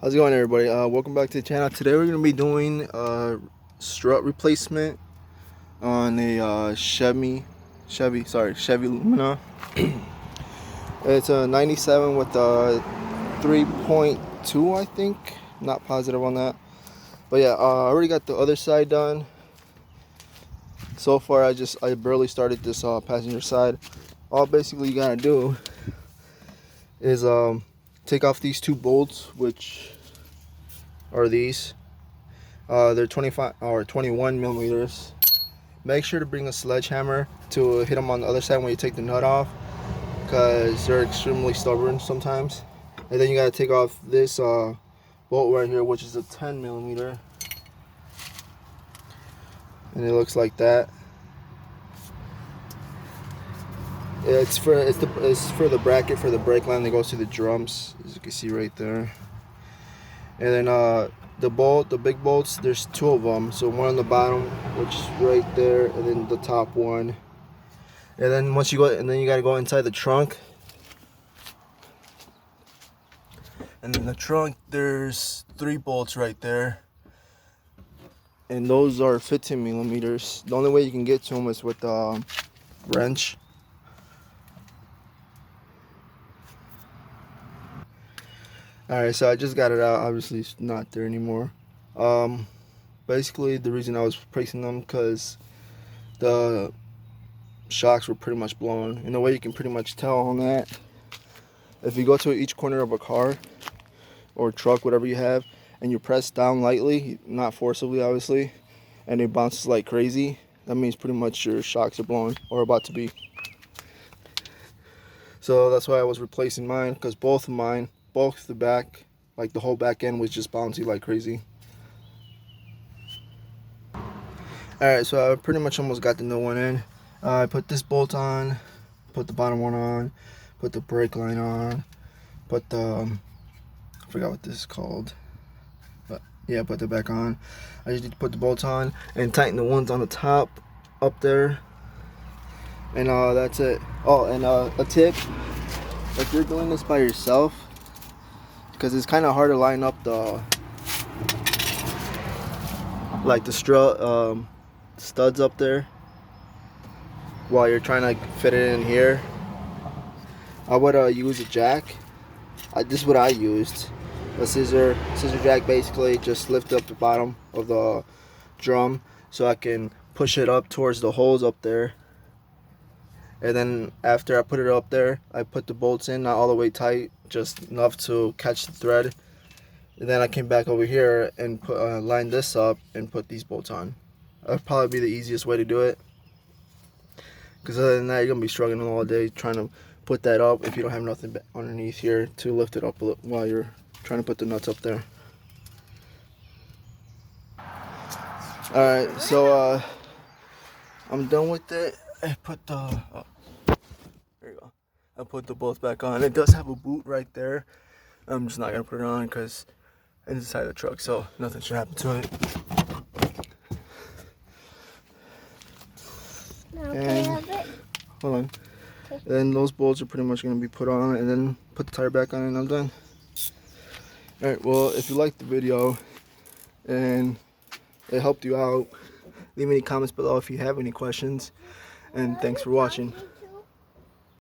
How's it going, everybody? Welcome back to the channel. Today we're going to be doing a strut replacement on a Chevy Lumina. It's a 97 with a 3.2, I think. Not positive on that. But yeah, I already got the other side done. So far, I barely started this passenger side. All basically you gotta do is take off these two bolts, which are these. They're 25 or 21 millimeters. Make sure to bring a sledgehammer to hit them on the other side when you take the nut off, because they're extremely stubborn sometimes. And then you gotta take off this bolt right here, which is a 10 millimeter, and it looks like that. It's for the bracket for the brake line that goes to the drums, as you can see right there. And then the big bolts, there's two of them. So one on the bottom, which is right there, and then the top one. And then once you go, and then you gotta go inside the trunk. And in the trunk, there's 3 bolts right there. And those are 15 millimeters. The only way you can get to them is with a wrench. Alright, so I just got it out. Obviously it's not there anymore. Basically the reason I was replacing them, because the shocks were pretty much blown. And the way you can pretty much tell on that, if you go to each corner of a car or truck, whatever you have, and you press down lightly, not forcibly obviously, and it bounces like crazy, that means pretty much your shocks are blown or about to be. So that's why I was replacing mine, because both the back, like the whole back end, was just bouncy like crazy. Alright, so I pretty much almost got the new one in. I put this bolt on, put the bottom one on, put the brake line on, put the, I forgot what this is called, but yeah, put the back on. I just need to put the bolts on and tighten the ones on the top up there, and that's it. Oh, and a tip, if you're doing this by yourself, because it's kind of hard to line up the strut studs up there while you're trying to fit it in here. I would use a jack. This is what I used. A scissor jack. Basically just lift up the bottom of the drum so I can push it up towards the holes up there. And then after I put it up there, I put the bolts in, not all the way tight, just enough to catch the thread. And then I came back over here and line this up and put these bolts on. That'd probably be the easiest way to do it, because other than that, you're gonna be struggling all day trying to put that up if you don't have nothing underneath here to lift it up while you're trying to put the nuts up there. Alright, so I'm done with it. I put the there you go. I put the bolts back on. It does have a boot right there. I'm just not gonna put it on because it's inside the truck, so nothing should happen to it. And hold on. Then those bolts are pretty much gonna be put on, and then put the tire back on, and I'm done. Alright, well, if you liked the video and it helped you out, leave any comments below if you have any questions, and thanks for watching.